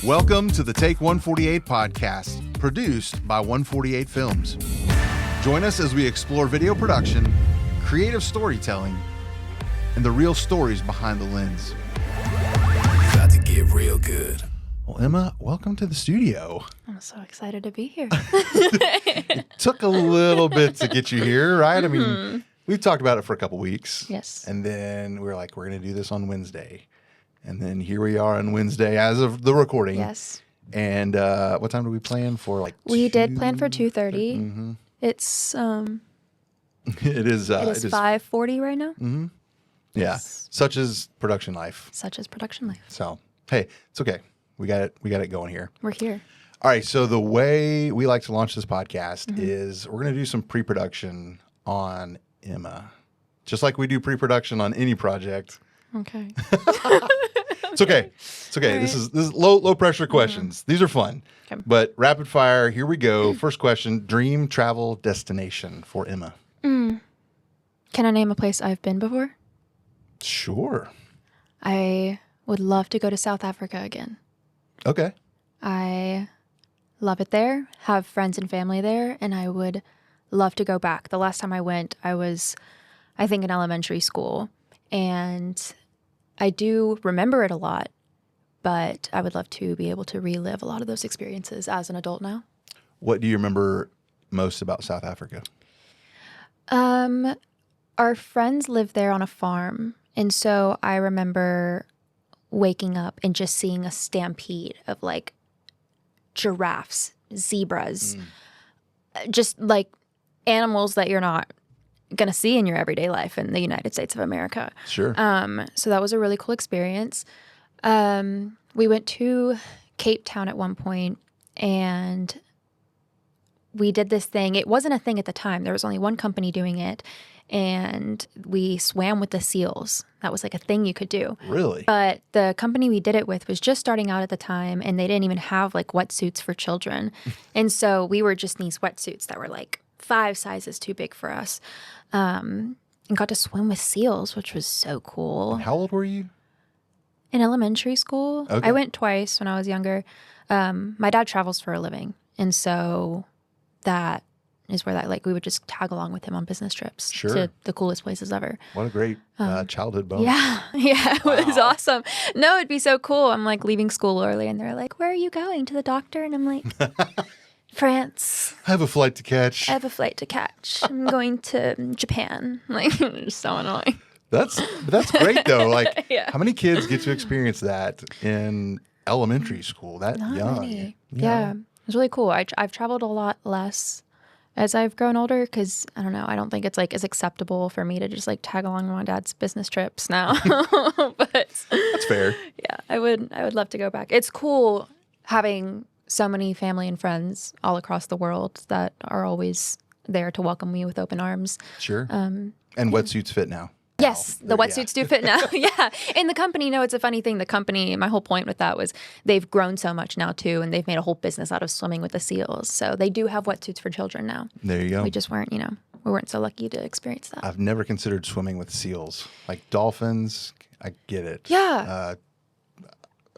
Welcome to the Take 148 podcast, produced by 148 Films. Join us as we explore video production, creative storytelling, and the real stories behind the lens. About to get real good. Well, Emma, welcome to the studio. I'm so excited to be here. It took a little bit to get you here, right? I mean, we've talked about it for a couple weeks. Yes. And then we were like, we're going to do this on Wednesday. And then here we are on Wednesday as of the recording. Yes. And what time do we plan for? We did plan for 2:30. Mm-hmm. It's it is 5:40 right now. Mm-hmm. Yeah. Yes. Such is production life. Such as production life. So hey, it's okay. We got it going here. We're here. All right. So the way we like to launch this podcast is we're going to do some pre-production on Emma, just like we do pre-production on any project. Okay. It's okay. It's okay. All This is low pressure questions. These are fun. Okay. But rapid fire, here we go. First question, dream travel destination for Emma. Can I name a place I've been before? Sure. I would love to go to South Africa again. Okay. I love it there, have friends and family there, and I would love to go back. The last time I went, I was, I think, in elementary school, and I do remember it a lot, but I would love to be able to relive a lot of those experiences as an adult now. What do you remember most about South Africa? Our friends live there on a farm, and so I remember waking up and just seeing a stampede of like giraffes, zebras, just like animals that you're not going to see in your everyday life in the United States of America. Sure. So that was a really cool experience. We went to Cape Town at one point, and we did this thing. It wasn't a thing at the time. There was only one company doing it, and we swam with the seals. That was like a thing you could do. Really? But the company we did it with was just starting out at the time, and they didn't even have like wetsuits for children. And so we were just in these wetsuits that were like 5 sizes too big for us, and got to swim with seals, which was so cool. And how old were you? In elementary school. Okay. I went twice when I was younger. My dad travels for a living, and so that is where we would just tag along with him on business trips to the coolest places ever. What a great childhood bonus. Yeah, it was awesome. No, it'd be so cool. I'm like leaving school early, and they're like, "Where are you going? To the doctor?" And I'm like, France. I have a flight to catch. I have a flight to catch. I'm going to Japan. Like, it's so annoying. That's great though. Like, Yeah. how many kids get to experience that in elementary school that Not young? many. Yeah, it was really cool. I've traveled a lot less as I've grown older because, I don't know, I don't think it's like as acceptable for me to just like tag along on my dad's business trips now. But That's fair. yeah, I would love to go back. It's cool having so many family and friends all across the world that are always there to welcome me with open arms. Sure. And wetsuits fit now. Yes, the wetsuits do fit now. Yeah. And the company, it's a funny thing. The company, my whole point with that was they've grown so much now too, and they've made a whole business out of swimming with the seals. So they do have wetsuits for children now. There you go. We just weren't, we weren't so lucky to experience that. I've never considered swimming with seals. Like dolphins, I get it. Yeah.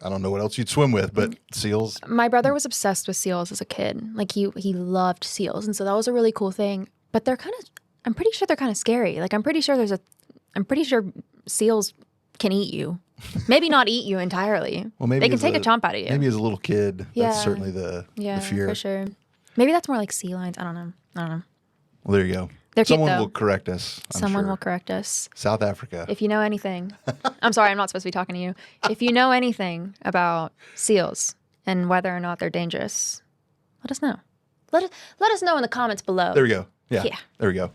I don't know what else you'd swim with, but seals. My brother was obsessed with seals as a kid. Like he loved seals. And so that was a really cool thing. But I'm pretty sure they're kind of scary. Like I'm pretty sure seals can eat you. Maybe not eat you entirely. Well, maybe they can take a chomp out of you. Maybe as a little kid, that's certainly the fear. For sure. Maybe that's more like sea lions. I don't know. Well, there you go. They're cute, Someone though. will correct us. Someone will correct us. South Africa. If you know anything, I'm sorry, I'm not supposed to be talking to you. If you know anything about seals and whether or not they're dangerous, let us know. Let us know in the comments below. There we go. Yeah. There we go.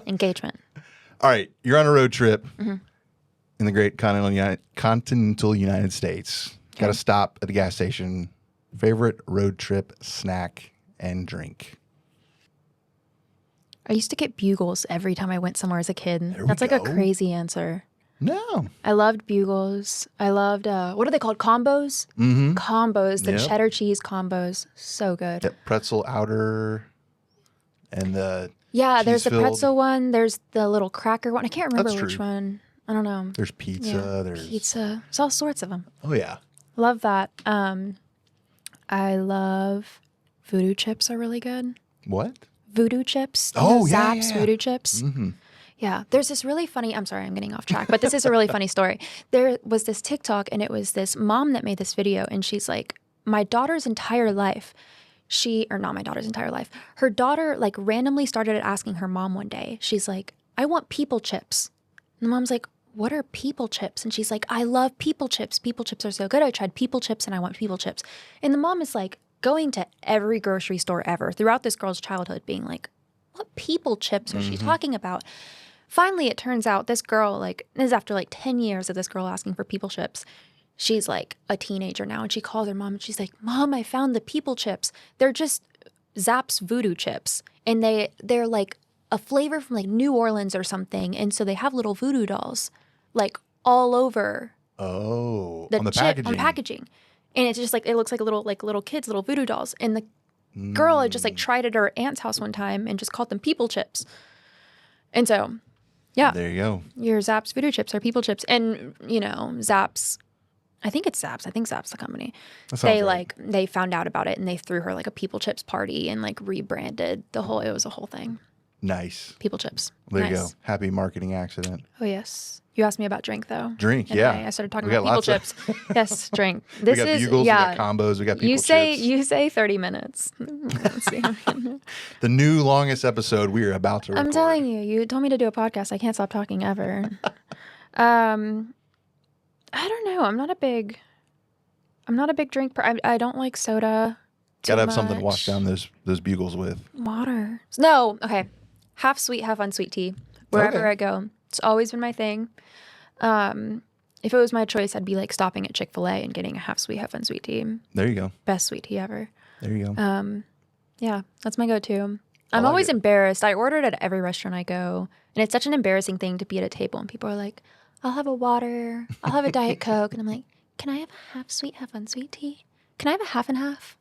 Engagement. All right. You're on a road trip in the great continental United States. Got to stop at the gas station. Favorite road trip snack and drink? I used to get bugles every time I went somewhere as a kid. That's like a crazy answer. No. I loved bugles. I loved, what are they called? Combos? Mm-hmm. Combos. The cheddar cheese combos. So good. That pretzel outer and the Yeah, there's the cheese-filled. pretzel one. There's the little cracker one. I can't remember That's which true. one. I don't know. There's pizza. Yeah. There's Pizza. There's all sorts of them. Oh, yeah. Love that. I love voodoo chips are really good. What? Voodoo chips. Zapp's voodoo chips. Mm-hmm. Yeah. There's this really funny, I'm sorry, I'm getting off track, but this is a really funny story. There was this TikTok and it was this mom that made this video and she's like, my daughter's entire life, not my daughter's entire life, her daughter like randomly started asking her mom one day, she's like, I want people chips. And the mom's like, what are people chips? And she's like, I love people chips. People chips are so good. I tried people chips and I want people chips. And the mom is like going to every grocery store ever throughout this girl's childhood being like, what people chips are she talking about? Finally, it turns out this girl, like, this is after like 10 years of this girl asking for people chips. She's like a teenager now and she calls her mom and she's like, Mom, I found the people chips. They're just Zapp's voodoo chips. And they're like a flavor from like New Orleans or something. And so they have little voodoo dolls like all over. Oh, on the packaging. On packaging. And it's just like, it looks like little kids, little voodoo dolls. And the girl had just like tried it at her aunt's house one time and just called them people chips. And so, yeah. There you go. Your Zapp's voodoo chips are people chips. And, you know, Zapp's, I think it's Zapp's. I think Zapp's the company. They found out about it and they threw her like a people chips party and like rebranded it was a whole thing. Nice. People chips. There you go. Happy marketing accident. Oh, yes. You asked me about drink, though. Drink, yeah. I started talking about people chips. Yes, drink. We got bugles, we got combos, we got people chips. You say 30 minutes. Let's see. The new longest episode we are about to record. I'm telling you, you told me to do a podcast. I can't stop talking ever. I don't know. I'm not a big drink. I don't like soda. Gotta have something to wash down those bugles with. Water. No. Okay. Half sweet, half unsweet tea. Wherever I go. It's always been my thing. If it was my choice, I'd be like stopping at Chick-fil-A and getting a half sweet, half unsweet tea. There you go. Best sweet tea ever. There you go. Yeah, that's my go-to. I'm always embarrassed. I order it at every restaurant I go. And it's such an embarrassing thing to be at a table and people are like, I'll have a water. I'll have a Diet Coke. And I'm like, can I have a half sweet, half unsweet tea? Can I have a half and half?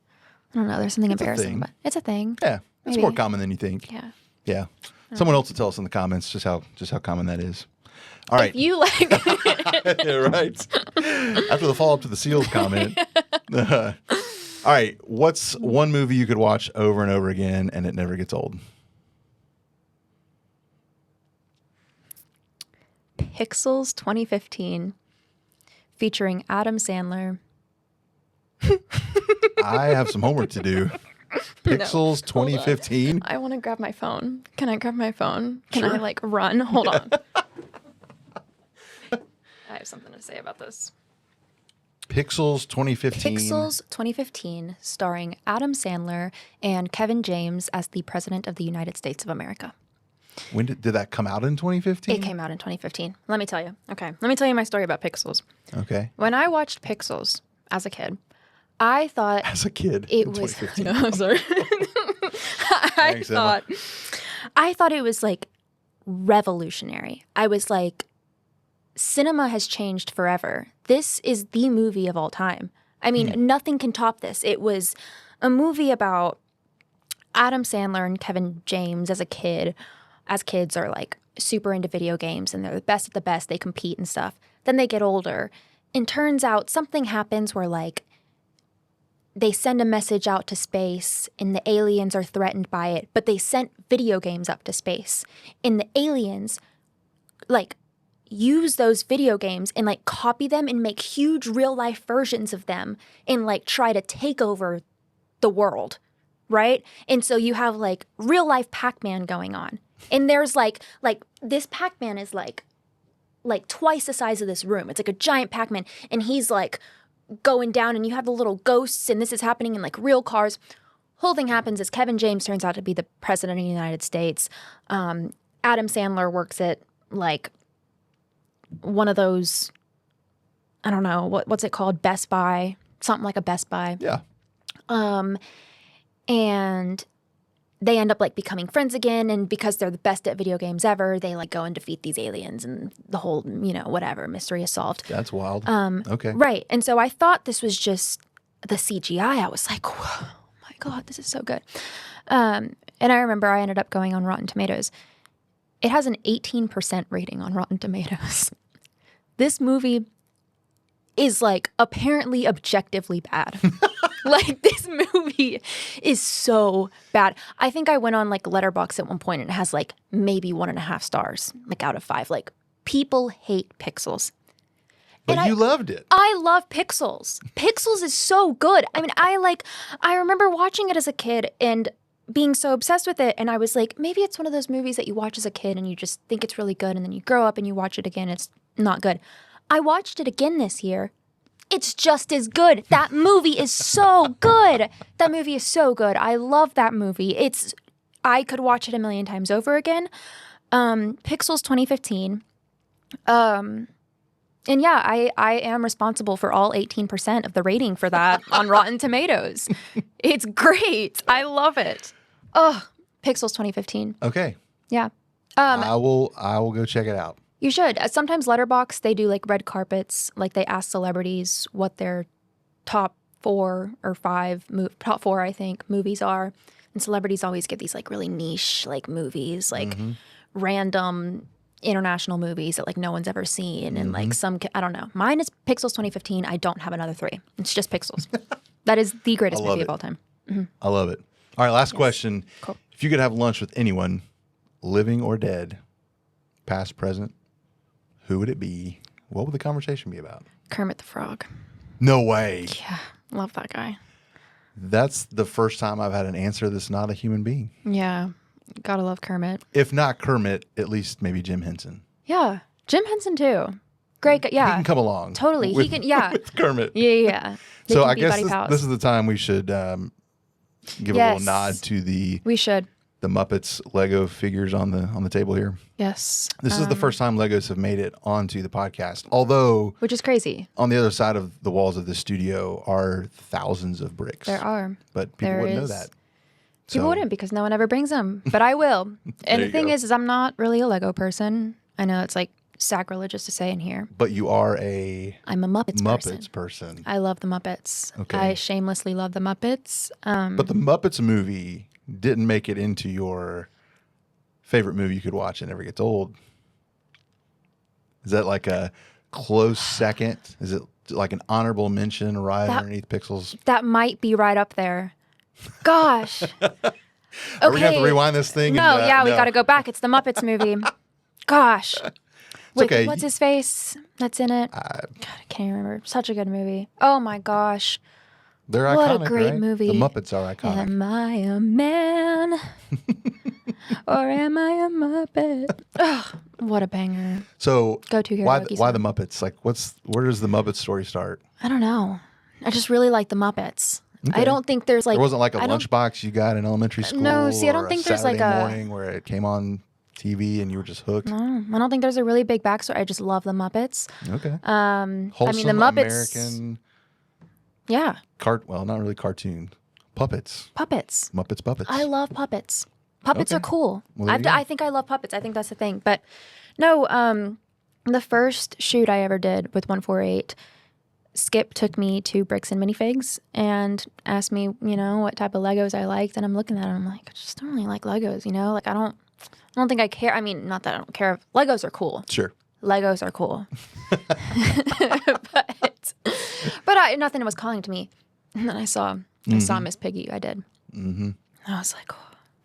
I don't know. There's something embarrassing, but it's a thing. Yeah, it's more common than you think. Yeah. Yeah. Someone else will tell us in the comments just how common that is. All right. If you like. Yeah, right. After the follow-up to the Seals comment. All right. What's one movie you could watch over and over again and it never gets old? Pixels 2015 featuring Adam Sandler. I have some homework to do. Pixels 2015. I want to grab my phone. Can I grab my phone? Can Sure. I like run? Hold on. I have something to say about this. Pixels 2015. Pixels 2015 starring Adam Sandler and Kevin James as the President of the United States of America. When did that come out in 2015? It came out in 2015. Let me tell you. Okay. Let me tell you my story about Pixels. Okay. When I watched Pixels as a kid, I thought As a kid. it in was 2015. no, I'm sorry. Thanks, Emma. I thought it was like revolutionary. I was like, cinema has changed forever. This is the movie of all time. I mean, nothing can top this. It was a movie about Adam Sandler and Kevin James as a kid. As kids are like super into video games and they're the best at the best. They compete and stuff. Then they get older. And turns out something happens where like they send a message out to space and the aliens are threatened by it. But they sent video games up to space. And the aliens like use those video games and like copy them and make huge real life versions of them and like try to take over the world. Right? And so you have like real life Pac-Man going on. And there's like this Pac-Man is like twice the size of this room. It's like a giant Pac-Man and he's like going down and you have the little ghosts and this is happening in like real cars. Whole thing happens is Kevin James turns out to be the president of the United States. Adam Sandler works at like one of those, I don't know, what's it called? Best Buy, something like a Best Buy. Yeah. And they end up like becoming friends again. And because they're the best at video games ever, they like go and defeat these aliens and the whole, you know, whatever, mystery is solved. That's wild. Okay. Right. And so I thought this was just the CGI. I was like, whoa, my God, this is so good. And I remember I ended up going on Rotten Tomatoes. It has an 18% rating on Rotten Tomatoes. This movie is like apparently objectively bad. Like, this movie is so bad. I think I went on like Letterboxd at one point and it has like maybe 1.5 stars, like out of 5. Like, people hate Pixels. But you loved it. I love Pixels. Pixels is so good. I mean, I remember watching it as a kid and being so obsessed with it. And I was like, maybe it's one of those movies that you watch as a kid and you just think it's really good. And then you grow up and you watch it again. It's not good. I watched it again this year. It's just as good. That movie is so good. That movie is so good. I love that movie. I could watch it a million times over again. Pixels 2015. And yeah, I am responsible for all 18% of the rating for that on Rotten Tomatoes. It's great. I love it. Oh, Pixels 2015. Okay. Yeah. I will go check it out. You should. Sometimes Letterboxd, they do like red carpets. Like they ask celebrities what their top 4 or 5, top 4, I think, movies are. And celebrities always get these like really niche like movies, like random international movies that like no one's ever seen. And like I don't know. Mine is Pixels 2015. I don't have another 3. It's just Pixels. That is the greatest movie of all time. I love it. All right, last question. Cool. If you could have lunch with anyone, living or dead, past, present, who would it be? What would the conversation be about? Kermit the Frog. No way. Yeah, love that guy. That's the first time I've had an answer that's not a human being. Yeah, gotta love Kermit. If not Kermit, at least maybe Jim Henson. Yeah, Jim Henson too. Great guy. Yeah, He can come along. Totally. With, he can. Yeah, with Kermit. Yeah. They So can I be guess buddy pals. this is the time we should give a little nod to the Muppets Lego figures on the table here. Yes. This is the first time Legos have made it onto the podcast. Although, which is crazy. On the other side of the walls of the studio are thousands of bricks. There are. But people wouldn't know that. People wouldn't because no one ever brings them. But I will. And the thing is I'm not really a Lego person. I know it's like sacrilegious to say in here. But you are I'm a Muppets person. I love the Muppets. Okay. I shamelessly love the Muppets. But the Muppets movie didn't make it into your favorite movie you could watch and never gets old. Is that like a close second? Is it like an honorable mention right underneath Pixels? That might be right up there. Gosh. Are we going to have to rewind this thing? No, we got to go back. It's the Muppets movie. Gosh. Okay. What's his face that's in it? God, I can't remember. Such a good movie. Oh my gosh. They're iconic, what a great right? movie. The Muppets are iconic. Am I a man? Or am I a Muppet? Ugh, what a banger. So Go-to hero. why the Muppets? Like where does the Muppet story start? I don't know. I just really like the Muppets. Okay. I don't think there's like... There wasn't like a lunchbox you got in elementary school? No, see, I don't think there's like Saturday a... morning where it came on TV and you were just hooked? No, I don't think there's a really big backstory. I just love the Muppets. Okay. Wholesome, I mean, the Muppets... American... Yeah. Well, not really cartoon. Puppets. Muppets puppets. I love puppets. Puppets are cool. Well, I think I love puppets. I think that's the thing. But no, the first shoot I ever did with 148, Skip took me to Bricks and Minifigs and asked me, what type of Legos I liked. And I'm looking at them, I'm like, I just don't really like Legos, Like, I don't think I care. I mean, not that I don't care. Legos are cool. Sure. Legos are cool. but nothing was calling to me. And then I saw Miss Piggy. I did. Mm-hmm. I was like, oh.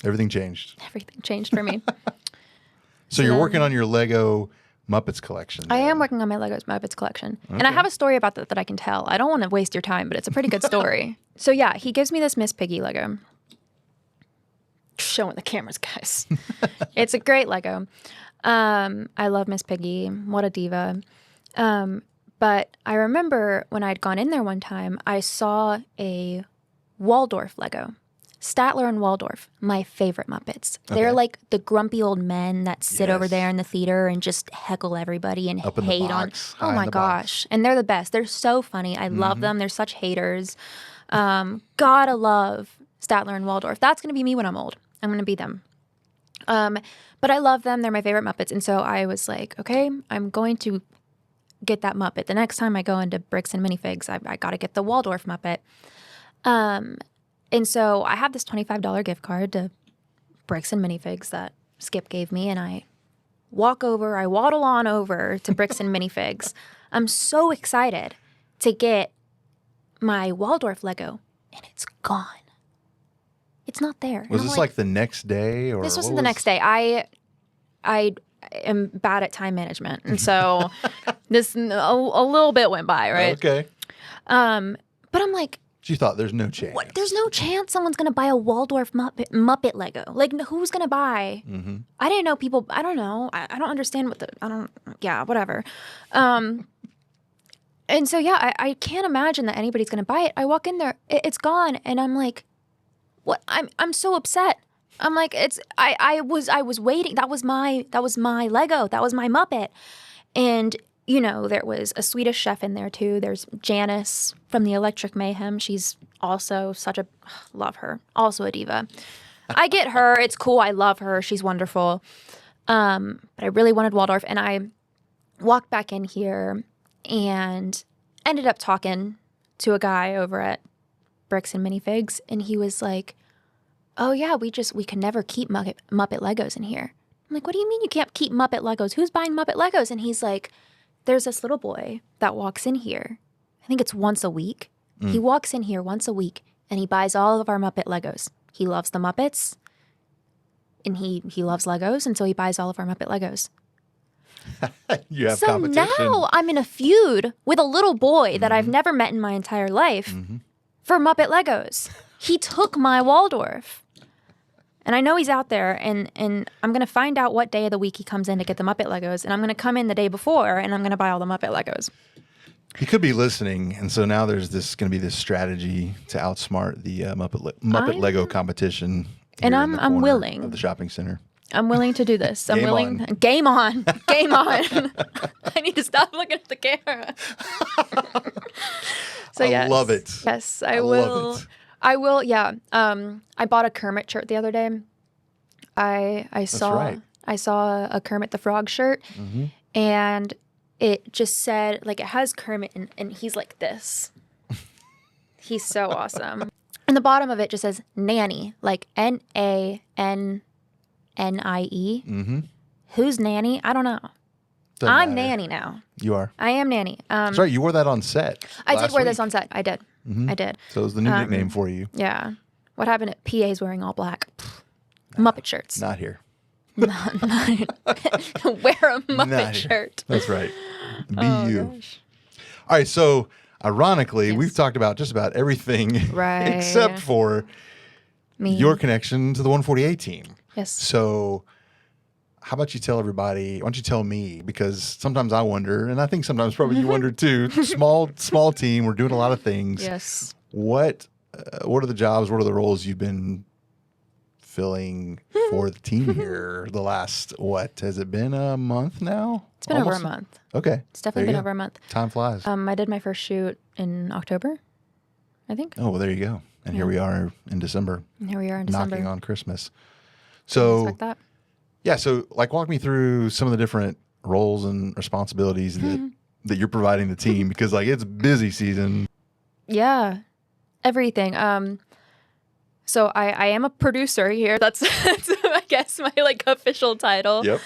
Everything changed. Everything changed for me. So you're working on your Lego Muppets collection. I am working on my Legos Muppets collection. Okay. And I have a story about that I can tell. I don't want to waste your time, but it's a pretty good story. So yeah, he gives me this Miss Piggy Lego. Showing the cameras, guys. It's a great Lego. I love Miss Piggy. What a diva. But I remember when I'd gone in there one time, I saw a Waldorf Lego. Statler and Waldorf, my favorite Muppets. Okay. They're like the grumpy old men that sit over there in the theater and just heckle everybody and hate on. Oh my gosh. And they're the best. They're so funny. I love them. They're such haters. Gotta love Statler and Waldorf. That's going to be me when I'm old. I'm going to be them. But I love them. They're my favorite Muppets. And so I was like, okay, I'm going to get that Muppet. The next time I go into Bricks and Minifigs, I got to get the Waldorf Muppet. And so I have this $25 gift card to Bricks and Minifigs that Skip gave me, and I waddle on over to Bricks and Minifigs. I'm so excited to get my Waldorf Lego, and it's gone. It's not there. Was this like the next day, or this wasn't the next day? I am bad at time management, and so this a little bit went by, right? Okay. But I'm like, She thought there's no chance. what? There's no chance someone's gonna buy a Waldorf Muppet Lego. Like, who's gonna buy? Mm-hmm. I didn't know people. I don't know. I don't understand what the. I don't. Yeah, whatever. And so yeah, I can't imagine that anybody's gonna buy it. I walk in there, it's gone, and I'm like, what? I'm so upset. I'm like, I was waiting. That was my Lego. That was my Muppet. And you know, there was a Swedish chef in there too. There's Janice from the Electric Mayhem. She's also love her. Also a diva. I get her. It's cool. I love her. She's wonderful. But I really wanted Waldorf, and I walked back in here and ended up talking to a guy over at Bricks and Minifigs, and he was like, oh yeah, we can never keep Muppet Legos in here. I'm like, what do you mean you can't keep Muppet Legos? Who's buying Muppet Legos? And he's like, there's this little boy that walks in here. I think it's once a week. He walks in here once a week, and he buys all of our Muppet Legos. He loves the Muppets, and he loves Legos, and so he buys all of our Muppet Legos. You have so competition. now I'm in a feud with a little boy that I've never met in my entire life for Muppet Legos. He took my Waldorf. And I know he's out there, and I'm going to find out what day of the week he comes in to get the Muppet Legos, and I'm going to come in the day before, and I'm going to buy all the Muppet Legos. He could be listening, and so now there's going to be this strategy to outsmart the Muppet Lego competition. And here in the I'm corner willing. of the shopping center. I'm willing to do this. I'm Game willing. on. Game on. Game on. I need to stop looking at the camera. So I love it. Yes, I will. will. I will. Yeah. I bought a Kermit shirt the other day. I saw right. I saw a Kermit the Frog shirt, and it just said, like, it has Kermit, and he's like this. He's so awesome. And the bottom of it just says nanny, like NANNIE. Mm-hmm. Who's nanny? I don't know. I'm nanny now. You are. I am nanny. That's right. You wore that on set. I did wear this on set. I did. I did. So it was the new nickname for you. Yeah. What happened at PA's wearing all black? Muppet shirts. Not here. Wear a Muppet Not here. shirt. That's right. Be Oh, you. gosh. All right. So ironically, Yes. we've talked about just about everything Right. except for Me. your connection to the 148 team. Yes. So how about you tell everybody, why don't you tell me, because sometimes I wonder, and I think sometimes probably you wonder too, small team, we're doing a lot of things. Yes. What are the jobs, what are the roles you've been filling for the team here the last, what, has it been a month now? It's been over a month. Okay. It's definitely been over a month. Time flies. I did my first shoot in October, I think. Oh, well, there you go. And here we are in December. And here we are in December. Knocking on Christmas. Didn't So, expect that. yeah, so like walk me through some of the different roles and responsibilities that you're providing the team, because like it's busy season. Yeah, everything. So I am a producer here. That's I guess my like official title. Yep.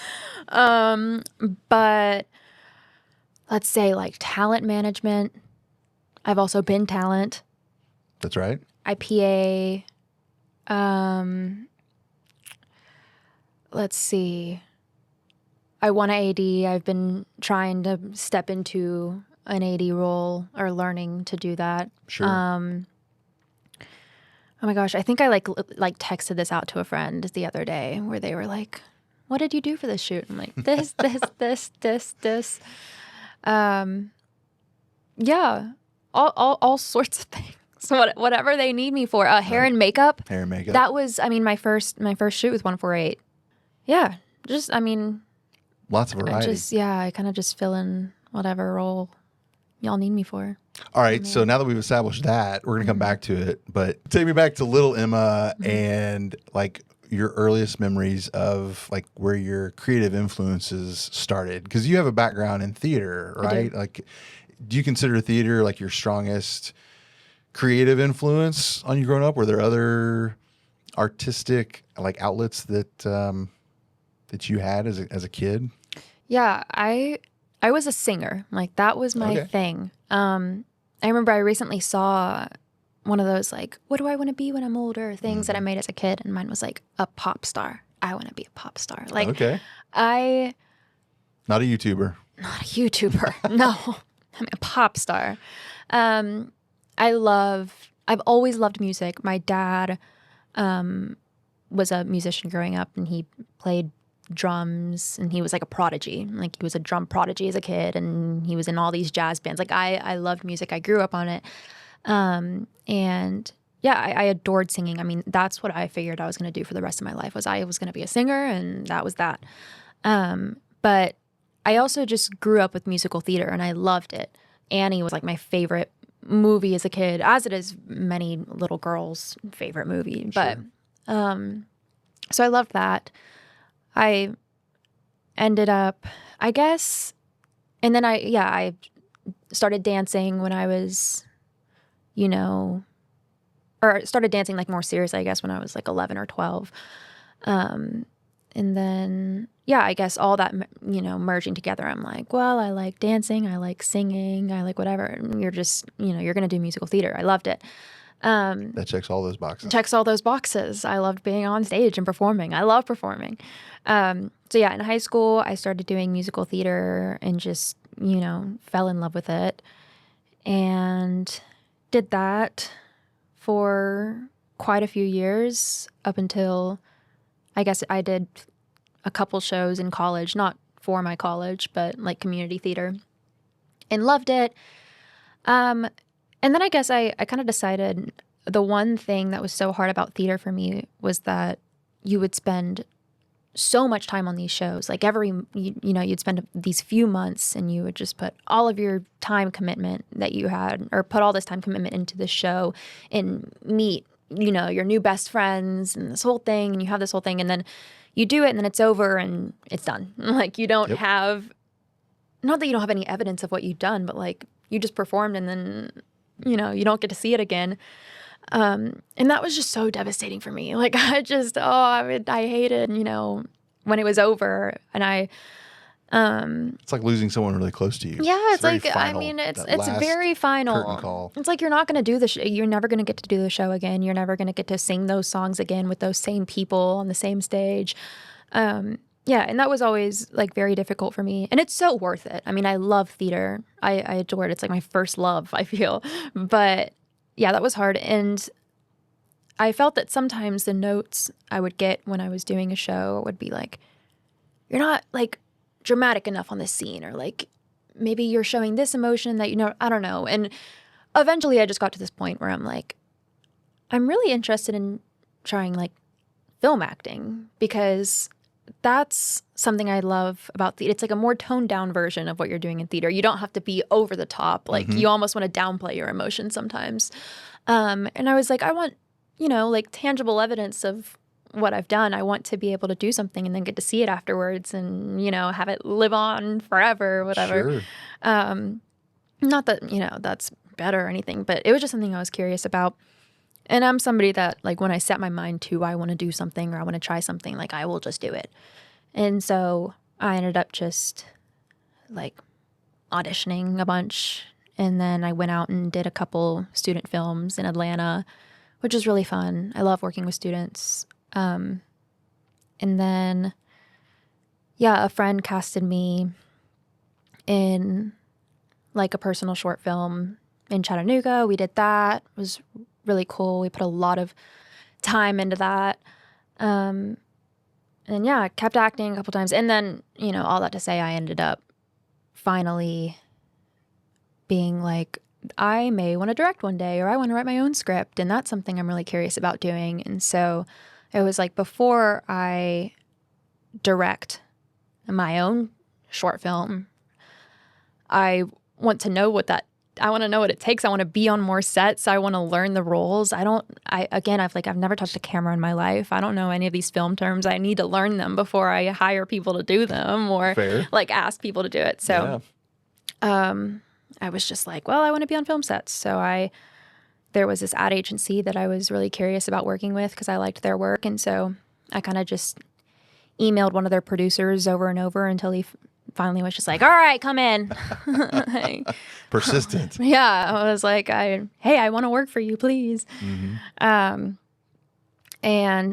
But let's say like talent management. I've also been talent. That's right. IPA. Let's see. I want an AD. I've been trying to step into an AD role or learning to do that. Sure. Oh my gosh, I think I like texted this out to a friend the other day where they were like, "What did you do for this shoot?" I'm like, "This, this." Yeah, all sorts of things. So whatever they need me for. Hair and makeup. Hair and makeup. That was, my first shoot with 148. Yeah, just Lots of variety. I kind of just fill in whatever role y'all need me for. All right. So now that we've established that, we're going to come back to it. But take me back to little Emma and like your earliest memories of like where your creative influences started. Because you have a background in theater, right? Like, do you consider theater like your strongest creative influence on you growing up? Were there other artistic like outlets that that you had as a kid? Yeah, I was a singer. Like that was my thing. I remember I recently saw one of those like, what do I want to be when I'm older? Things that I made as a kid. And mine was like a pop star. I want to be a pop star. Like, Okay. Not a YouTuber. Not a YouTuber. No, I'm a pop star. I've always loved music. My dad was a musician growing up, and he played drums, and he was like a prodigy. Like, he was a drum prodigy as a kid, and he was in all these jazz bands. Like, I loved music. I grew up on it. And yeah, I adored singing. I mean, that's what I figured I was going to do for the rest of my life, was I was going to be a singer, and that was that. But I also just grew up with musical theater, and I loved it. Annie was like my favorite movie as a kid, as it is many little girls' favorite movie. But so I loved that. I ended up, I guess, and then I started dancing when I was, or started dancing like more seriously, I guess, when I was like 11 or 12. And then, I guess all that, merging together, I'm like, well, I like dancing, I like singing, I like whatever. And you're just, you're going to do musical theater. I loved it. That checks all those boxes. Checks all those boxes. I loved being on stage and performing. I love performing. So in high school, I started doing musical theater and just, fell in love with it. And did that for quite a few years, up until, I guess, I did a couple shows in college, not for my college, but like community theater, and loved it. And then I guess I kind of decided the one thing that was so hard about theater for me was that you would spend so much time on these shows. Like you'd spend these few months, and you would just put all of your time commitment that you had, or put all this time commitment into the show, and meet, your new best friends and this whole thing, and you have this whole thing, and then you do it, and then it's over and it's done. Like, you don't have, not that you don't have any evidence of what you've done, but like, you just performed, and then, you don't get to see it again. And that was just so devastating for me. Like, I hated, when it was over, and it's like losing someone really close to you. Yeah, it's like, final, it's very final. Curtain call. It's like, you're not going to do you're never going to get to do the show again. You're never going to get to sing those songs again with those same people on the same stage. And that was always like very difficult for me. And it's so worth it. I mean, I love theater. I adore it. It's like my first love, I feel. But yeah, that was hard. And I felt that sometimes the notes I would get when I was doing a show would be like, you're not like dramatic enough on this scene, or like maybe you're showing this emotion that, I don't know. And eventually I just got to this point where I'm like, I'm really interested in trying like film acting, because that's something I love about theater. It's like a more toned down version of what you're doing in theater. You don't have to be over the top. Like, you almost want to downplay your emotions sometimes. And I was like, I want, like tangible evidence of what I've done. I want to be able to do something and then get to see it afterwards, and, have it live on forever, whatever. Sure. Not that, that's better or anything, but it was just something I was curious about. And I'm somebody that, like, when I set my mind to, I want to do something, or I want to try something, like, I will just do it. And so I ended up just like auditioning a bunch. And then I went out and did a couple student films in Atlanta, which was really fun. I love working with students. And then, a friend casted me in like a personal short film in Chattanooga. We did that. It was really cool. We put a lot of time into that. And I kept acting a couple times. And then, all that to say, I ended up finally being like, I may want to direct one day, or I want to write my own script. And that's something I'm really curious about doing. And so it was like, before I direct my own short film, I want to know what it takes. I want to be on more sets. I want to learn the roles. I've never touched a camera in my life. I don't know any of these film terms. I need to learn them before I hire people to do them, or like ask people to do it. So, I was just like, well, I want to be on film sets. So there was this ad agency that I was really curious about working with, because I liked their work. And so I kind of just emailed one of their producers over and over until he finally was just like, all right, come in. Persistent. Yeah. I was like, hey, I want to work for you, please. And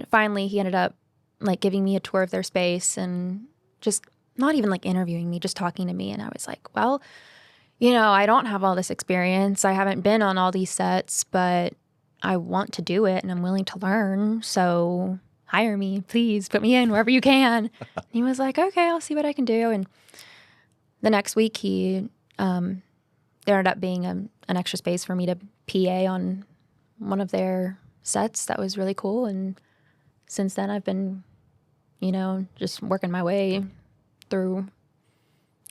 finally he ended up like giving me a tour of their space and just not even like interviewing me, just talking to me. And I was like, well, you know, I don't have all this experience. I haven't been on all these sets, but I want to do it and I'm willing to learn. So hire me, please put me in wherever you can. And he was like, okay, I'll see what I can do. And the next week there ended up being an extra space for me to PA on one of their sets. That was really cool. And since then I've been, you know, just working my way through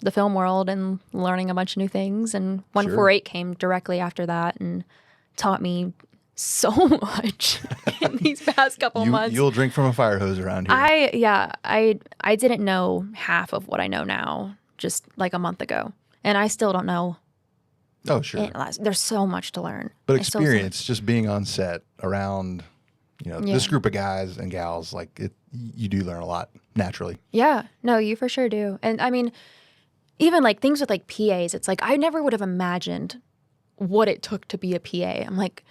the film world and learning a bunch of new things. And 148 came directly after that and taught me so much in these past couple months. You'll drink from a fire hose around here. I didn't know half of what I know now just like a month ago. And I still don't know. Oh, sure. There's so much to learn. But experience, just being on set around, you know, this group of guys and gals, like you do learn a lot naturally. Yeah. No, you for sure do. And I mean, even like things with like PAs, it's like I never would have imagined what it took to be a PA. I'm like,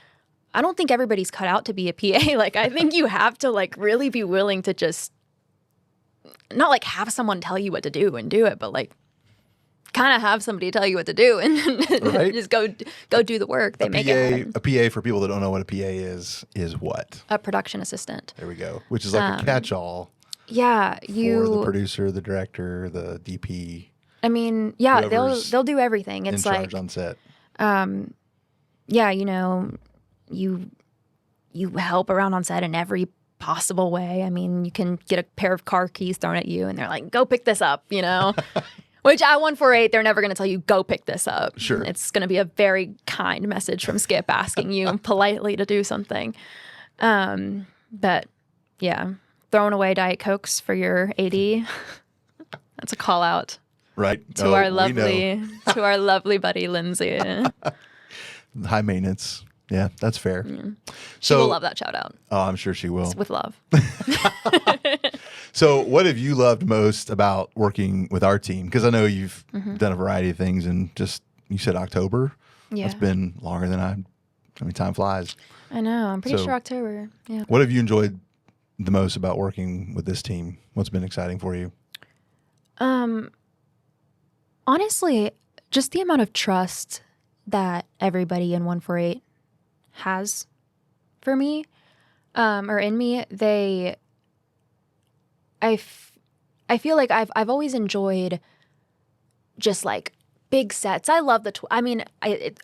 I don't think everybody's cut out to be a PA. Like, I think you have to like really be willing to just not like have someone tell you what to do and do it, but like kind of have somebody tell you what to do and just go do the work. They make it happen. A PA, for people that don't know what a PA is what? A production assistant. There we go. Which is like a catch-all. Yeah, for the producer, the director, the DP. I mean, yeah, they'll do everything. It's in like charge on set. Yeah, you know, you help around on set in every possible way. I mean, you can get a pair of car keys thrown at you and they're like, go pick this up, you know? Which at 148, they're never going to tell you, go pick this up. Sure. It's going to be a very kind message from Skip asking you politely to do something. But yeah, throwing away Diet Cokes for your AD, that's a call out. Right. To our lovely buddy, Lindsay. High maintenance. Yeah, that's fair. Mm. She will love that shout out. Oh, I'm sure she will. It's with love. So what have you loved most about working with our team? Because I know you've done a variety of things, and just, you said October. Yeah. That's been longer than I mean, time flies. I know. I'm pretty sure October. Yeah. What have you enjoyed the most about working with this team? What's been exciting for you? Honestly, just the amount of trust that everybody in 148 has for me, or in me. I feel like I've always enjoyed just like big sets. I love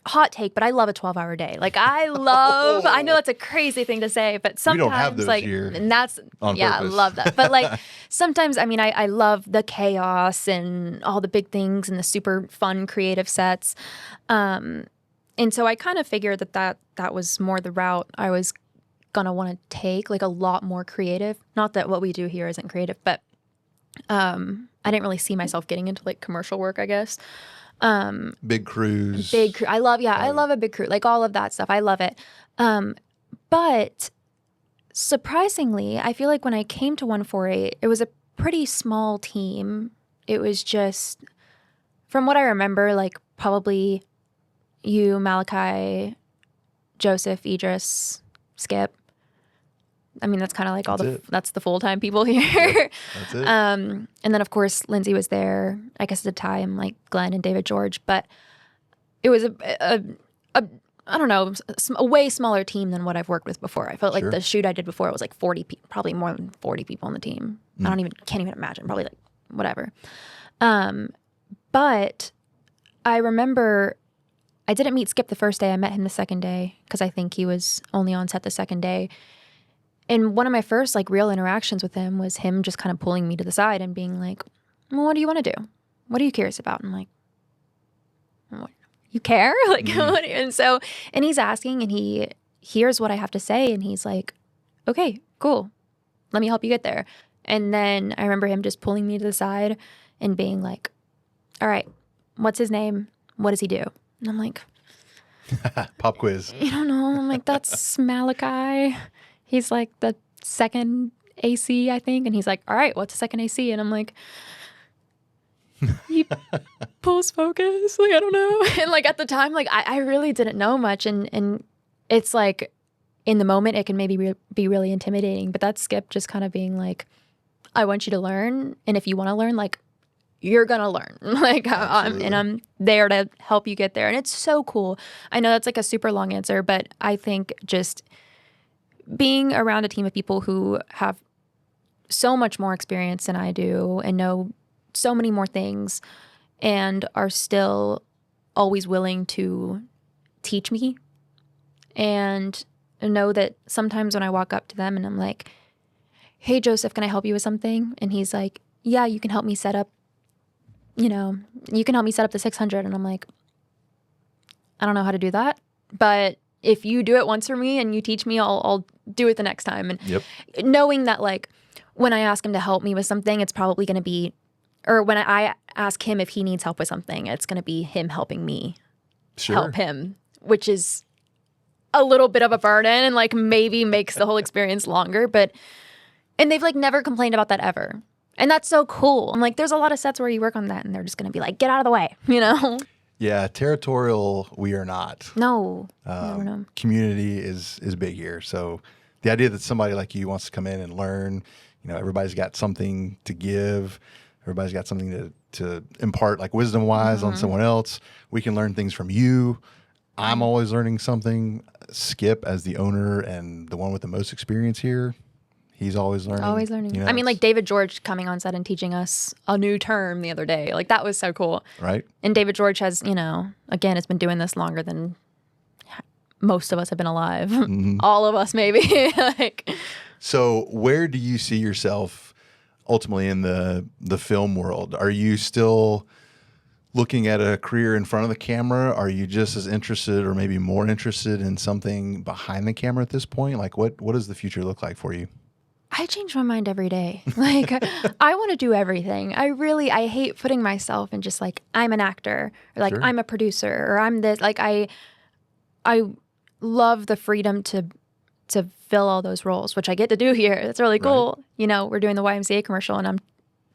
hot take, but I love a 12-hour day. Like I know that's a crazy thing to say, but sometimes we don't have those like, here and that's, on yeah, purpose. I love that. But like sometimes, I mean, I love the chaos and all the big things and the super fun, creative sets. And so I kind of figured that was more the route I was gonna want to take, like a lot more creative. Not that what we do here isn't creative, but I didn't really see myself getting into like commercial work, I guess. Big crews. I love a big crew, like all of that stuff. I love it. But surprisingly, I feel like when I came to 148, it was a pretty small team. It was just, from what I remember, like probably you, Malachi, Joseph, Idris, Skip. I mean, that's kind of like that's the full-time people here. Yep, that's it. And then, of course, Lindsay was there, I guess at the time, like Glenn and David George. But it was a I don't know, a way smaller team than what I've worked with before. I felt like the shoot I did before, it was like 40 people, probably more than 40 people on the team. Can't even imagine, probably like whatever. But I remember I didn't meet Skip the first day. I met him the second day because I think he was only on set the second day. And one of my first like real interactions with him was him just kind of pulling me to the side and being like, well, what do you want to do? What are you curious about? And I'm like, what? You care? Like, what? And he's asking and he hears what I have to say and he's like, okay, cool. Let me help you get there. And then I remember him just pulling me to the side and being like, all right, what's his name? What does he do? And I'm like, pop quiz. I don't know. I'm like, that's Malachi. He's like the second AC, I think. And he's like, all right, what's the second AC? And I'm like, he pulls focus. Like, I don't know. And like at the time, like I really didn't know much. And it's like in the moment, it can maybe be really intimidating. But that's Skip just kind of being like, I want you to learn. And if you want to learn, like, you're going to learn. Like, I'm there to help you get there. And it's so cool. I know that's like a super long answer, but I think just being around a team of people who have so much more experience than I do and know so many more things and are still always willing to teach me, and know that sometimes when I walk up to them and I'm like, hey, Joseph, can I help you with something? And he's like, yeah, you can help me set up, you can help me set up the 600. And I'm like, I don't know how to do that, but if you do it once for me and you teach me, I'll do it the next time. And knowing that, like, when I ask him to help me with something, it's probably going to be, or when I ask him if he needs help with something, it's going to be him helping me help him, which is a little bit of a burden and like maybe makes the whole experience longer. And they've like never complained about that ever. And that's so cool. I'm like, there's a lot of sets where you work on that and they're just going to be like, get out of the way, Yeah, territorial, we are not. No. No. Community is big here. So the idea that somebody like you wants to come in and learn, everybody's got something to give. Everybody's got something to impart, like wisdom-wise on someone else. We can learn things from you. I'm always learning something. Skip, as the owner and the one with the most experience here, he's always learning. Always learning. I mean, like David George coming on set and teaching us a new term the other day. Like, that was so cool. Right. And David George has, again, it's been doing this longer than most of us have been alive. All of us, maybe. So where do you see yourself ultimately in the film world? Are you still looking at a career in front of the camera? Are you just as interested or maybe more interested in something behind the camera at this point? Like, what does the future look like for you? I change my mind every day. Like, I want to do everything. I hate putting myself in just like, I'm an actor, or like, I'm a producer, or I'm this. Like, I love the freedom to fill all those roles, which I get to do here. It's really cool. Right. We're doing the YMCA commercial and I'm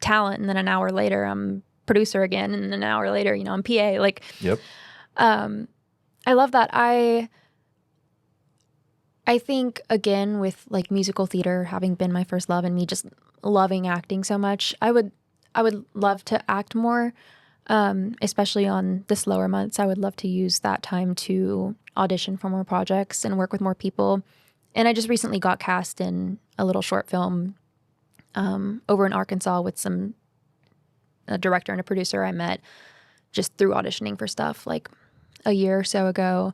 talent, and then an hour later I'm producer again, and an hour later, I'm PA. Like, I love that. I think, again, with like musical theater having been my first love and me just loving acting so much, I would love to act more, especially on the slower months. I would love to use that time to audition for more projects and work with more people. And I just recently got cast in a little short film over in Arkansas with a director and a producer I met just through auditioning for stuff like a year or so ago.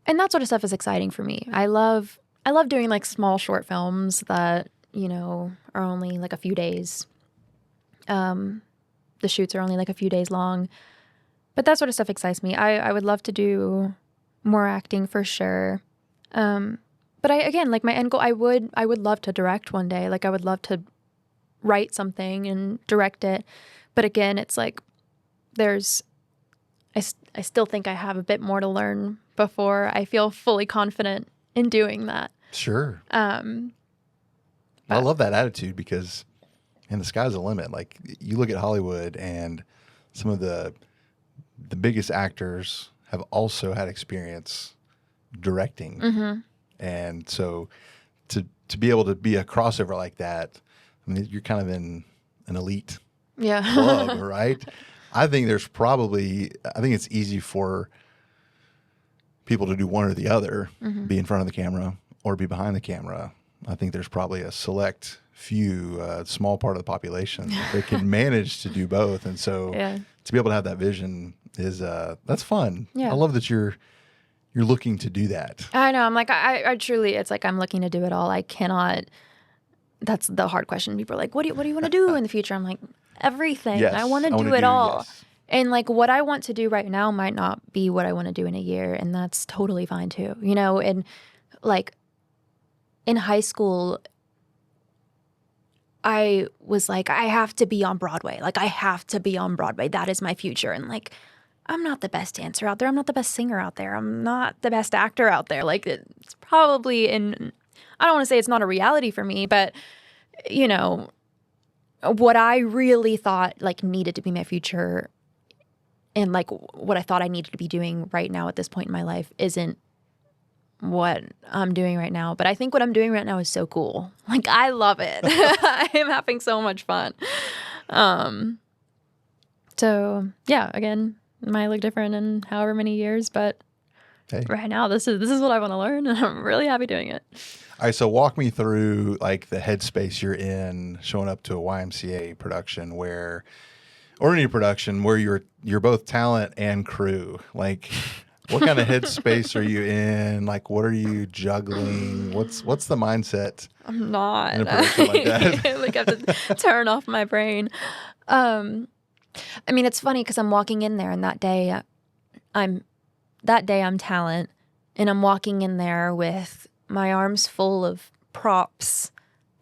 And that sort of stuff is exciting for me. I love doing like small short films that, are only like a few days. The shoots are only like a few days long. But that sort of stuff excites me. I would love to do more acting for sure. But again, like my end goal, I would love to direct one day. Like, I would love to write something and direct it. But again, it's like I still think I have a bit more to learn before I feel fully confident in doing that. Sure. I love that attitude because, the sky's the limit. Like, you look at Hollywood and some of the biggest actors have also had experience directing. And so to be able to be a crossover like that, you're kind of in an elite club, right? I think it's easy for people to do one or the other, be in front of the camera or be behind the camera. I think there's probably a select few, small part of the population that can manage to do both. And so to be able to have that vision is, that's fun. Yeah. I love that you're looking to do that. I know. I'm like, I truly, it's like I'm looking to do it all. I cannot. That's the hard question. People are like, what do you want to do in the future? I'm like, everything. Yes, I want to do it all. Yes. And like what I want to do right now might not be what I want to do in a year. And that's totally fine too. And like in high school, I was like, I have to be on Broadway. Like, I have to be on Broadway. That is my future. And like, I'm not the best dancer out there. I'm not the best singer out there. I'm not the best actor out there. Like, it's probably I don't want to say it's not a reality for me, but, what I really thought like needed to be my future and like what I thought I needed to be doing right now at this point in my life isn't what I'm doing right now. But I think what I'm doing right now is so cool. Like, I love it. I am having so much fun. So yeah, again, it might look different in however many years, but Hey. right now this is what I want to learn, and I'm really happy doing it. All right, so walk me through like the headspace you're in showing up to a YMCA production or any production where you're both talent and crew. Like, what kind of headspace are you in? Like, what are you juggling? What's the mindset? I'm not. In a production like that? Like, I have to turn off my brain. I mean, it's funny because I'm walking in there, and that day I'm talent, and I'm walking in there with my arms full of props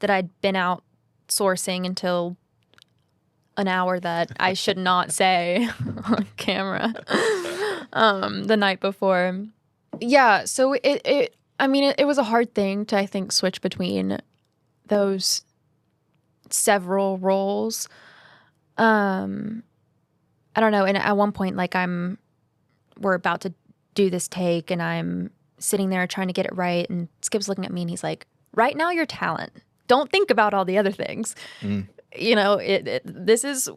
that I'd been out sourcing until an hour that I should not say on camera the night before. Yeah, so it was a hard thing to, I think, switch between those several roles. I don't know, and at one point, like, we're about to do this take, and I'm sitting there trying to get it right, and Skip's looking at me, and he's like, right now you're talent. Don't think about all the other things. You know, this is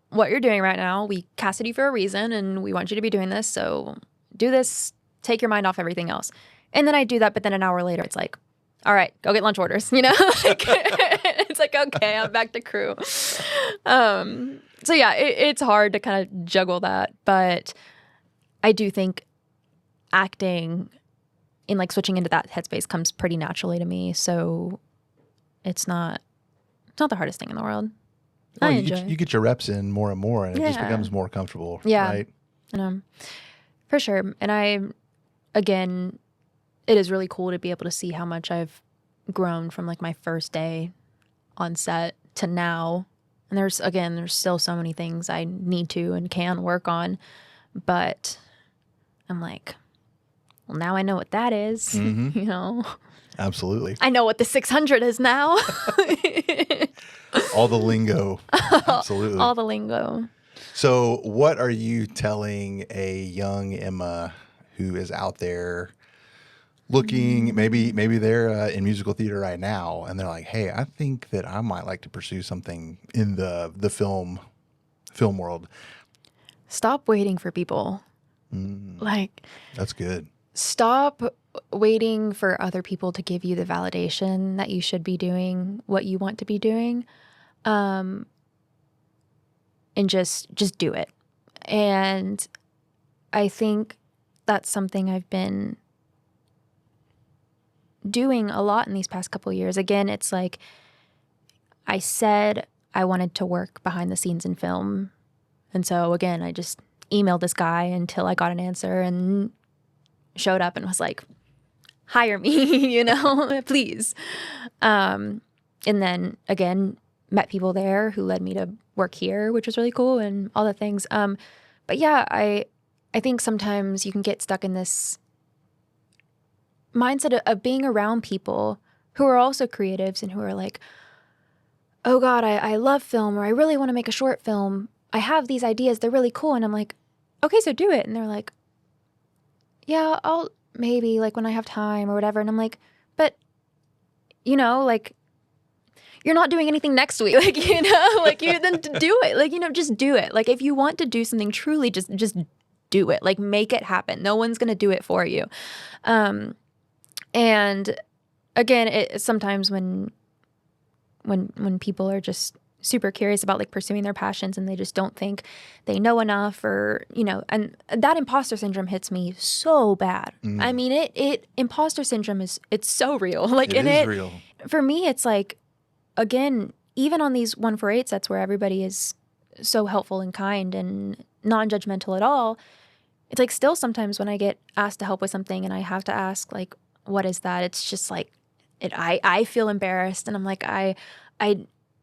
what you're doing right now. We casted you for a reason, and we want you to be doing this, so do this, take your mind off everything else. And then I do that, but then an hour later, it's like, all right, go get lunch orders, you know? Like, it's like, okay, I'm back to crew. So yeah, it's hard to kind of juggle that, but I do think acting in like switching into that headspace comes pretty naturally to me. So it's not the hardest thing in the world. Well, I you enjoy. you get your reps in more and more, and it just Yeah. becomes more comfortable. Yeah. Right? For sure. And again, it is really cool to be able to see how much I've grown from like my first day on set to now. And there's still so many things I need to and can work on, but I'm like, well, now I know what that is. Mm-hmm. You know, Absolutely. I know what the 600 is now. All the lingo. Absolutely. All the lingo. So what are you telling a young Emma who is out there looking, maybe they're in musical theater right now, and they're like, hey, I think that I might like to pursue something in the film world. Stop waiting for people. Like, That's good. stop waiting for other people to give you the validation that you should be doing what you want to be doing. And just do it. And I think that's something I've been doing a lot in these past couple of years. Again, it's like I said I wanted to work behind the scenes in film. And so again, I just emailed this guy until I got an answer and showed up and was like, hire me, you know, please. And then again, met people there who led me to work here, which was really cool, and all the things. But yeah, I think sometimes you can get stuck in this mindset of being around people who are also creatives and who are like, oh God, I love film, or I really want to make a short film. I have these ideas, they're really cool. And I'm like, okay, so do it. And they're like, yeah, I'll maybe like when I have time or whatever. And I'm like, but you know, like, you're not doing anything next week. Like, you know, like you then do it. Like, you know, just do it. Like, if you want to do something truly, just do it. Like, make it happen. No one's going to do it for you. And again, sometimes when people are just super curious about like pursuing their passions and they just don't think they know enough, or, you know, and that imposter syndrome hits me so bad. I mean, imposter syndrome it's so real. Like, It is real. For me, it's like, again, even on these 148 sets where everybody is so helpful and kind and non-judgmental at all, it's like still sometimes when I get asked to help with something and I have to ask, like, what is that? It's just like, I feel embarrassed, and I'm like,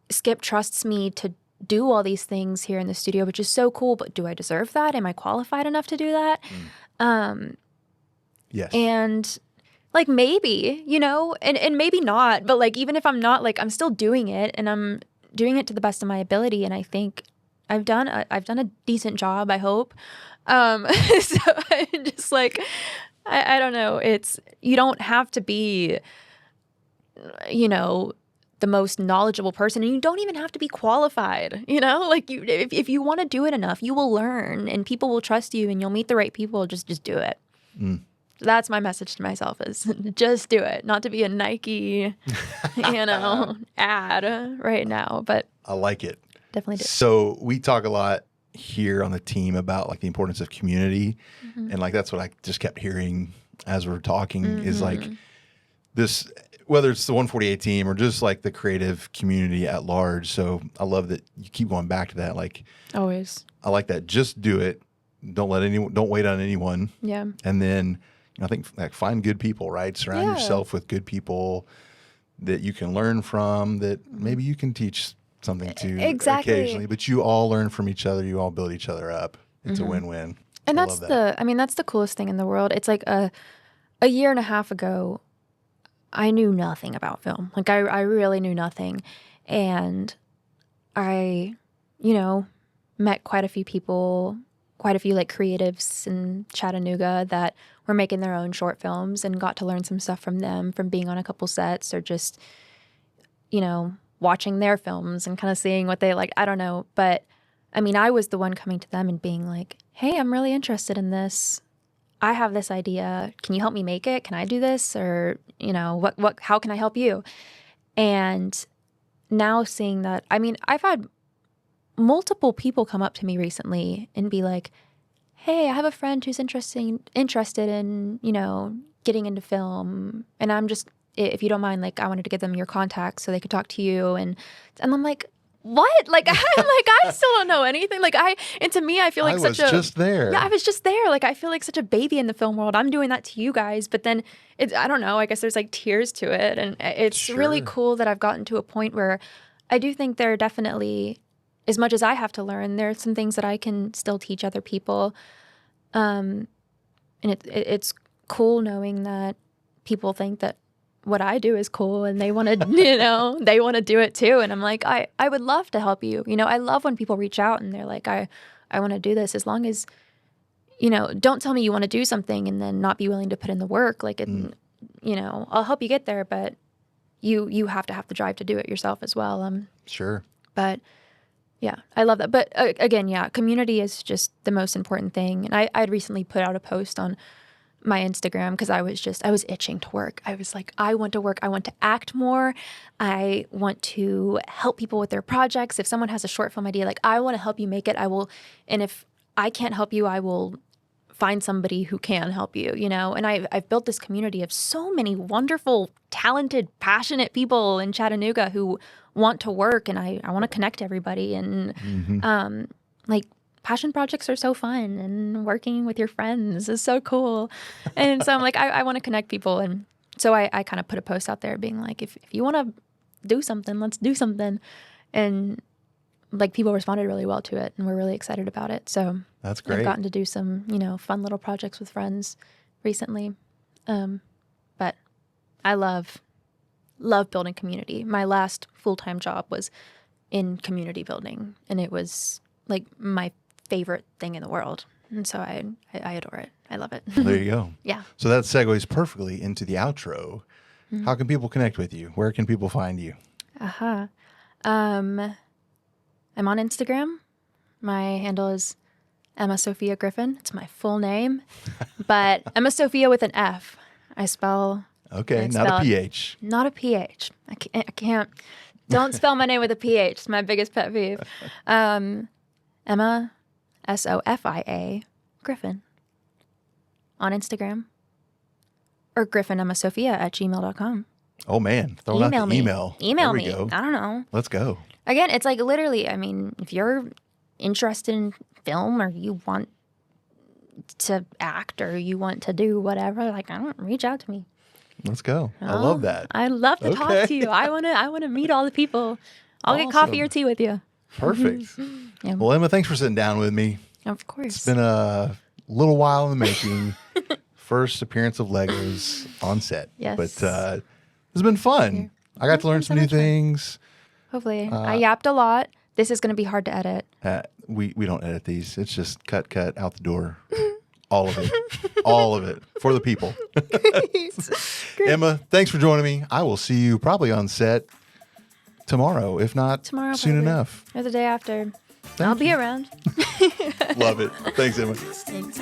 Skip trusts me to do all these things here in the studio, which is so cool, but do I deserve that? Am I qualified enough to do that? Yes. And like, maybe, you know, and maybe not, but like, even if I'm not, like, I'm still doing it and I'm doing it to the best of my ability. And I think I've done a decent job, I hope. So I'm just like, I don't know. You don't have to be, the most knowledgeable person, and you don't even have to be qualified, like if you want to do it enough, you will learn and people will trust you and you'll meet the right people. Just do it. That's my message to myself is just do it. Not to be a Nike, ad right now, but I like it. Definitely do. So we talk a lot here on the team about like the importance of community. And like, that's what I just kept hearing as we're talking is like this, whether it's the 148 team or just like the creative community at large. So I love that you keep going back to that. Like always, I like that. Just do it. Don't wait on anyone. Yeah. And then, I think like find good people, right? Surround yourself with good people that you can learn from, that maybe you can teach something to occasionally, but you all learn from each other. You all build each other up. It's a win-win. And that's the coolest thing in the world. It's like a year and a half ago, I knew nothing about film. Like I really knew nothing. And I, met quite a few people, quite a few like creatives in Chattanooga that were making their own short films and got to learn some stuff from them from being on a couple sets or just, watching their films and kind of seeing what they like. I don't know. But I mean, I was the one coming to them and being like, hey, I'm really interested in this. I have this idea. Can you help me make it? Can I do this? Or, how can I help you? And now seeing that, I mean, I've had multiple people come up to me recently and be like, hey, I have a friend who's interested in, getting into film. And I'm just, if you don't mind, like, I wanted to give them your contact so they could talk to you. And I'm like, what? Like, I still don't know anything. And to me, I feel like I was just there. Yeah, I was just there. Like, I feel like such a baby in the film world. I'm doing that to you guys. But then I don't know, I guess there's like tiers to it. And it's really cool that I've gotten to a point where I do think there are definitely, as much as I have to learn, there are some things that I can still teach other people. And it's cool knowing that people think that what I do is cool and they want to, they want to do it too. And I'm like, I would love to help you. I love when people reach out and they're like, I want to do this, as long as, don't tell me you want to do something and then not be willing to put in the work. Like, I'll help you get there, but you have to have the drive to do it yourself as well. Sure. But yeah, I love that. But again, yeah, community is just the most important thing. And I'd recently put out a post on my Instagram because I was itching to work. I was like, I want to work. I want to act more. I want to help people with their projects. If someone has a short film idea, like, I want to help you make it. I will. And if I can't help you, I will find somebody who can help you, And I've built this community of so many wonderful, talented, passionate people in Chattanooga who want to work, and I want to connect everybody. And passion projects are so fun, and working with your friends is so cool. And so I'm like, I want to connect people. And so I kind of put a post out there being like, if you want to do something, let's do something. And like, people responded really well to it, and we're really excited about it. So that's great. I've gotten to do some, fun little projects with friends recently. But I love building community. My last full-time job was in community building, and it was like my favorite thing in the world. And so I adore it. I love it. There you go. Yeah. So that segues perfectly into the outro. How can people connect with you? Where can people find you? I'm on Instagram. My handle is Emma Sofia Griffin. It's my full name, but Emma Sofia with an F. I spell. Okay, not a PH. Not a PH. I can't. Don't spell my name with a PH. It's my biggest pet peeve. Emma, Sofia, Griffin. On Instagram. Or griffinemmasofia@gmail.com. Oh, man. Throwing out the email. Email me. I don't know. Let's go. Again, it's like literally, I mean, if you're interested in film or you want to act or you want to do whatever, like, reach out to me. Let's go. I love that. I'd love to talk to you. I want to meet all the people. I'll get coffee or tea with you. Perfect. Yeah. Well, Emma, thanks for sitting down with me. Of course. It's been a little while in the making. First appearance of Legos on set. Yes. But it's been fun. I got to learn some new things. Hopefully. I yapped a lot. This is going to be hard to edit. We don't edit these. It's just cut out the door. All of it. All of it. For the people. Great. Emma, thanks for joining me. I will see you probably on set tomorrow, if not Tomorrow, soon probably. enough. Or the day after. I'll be around. Love it. Thanks, Emma. Thanks.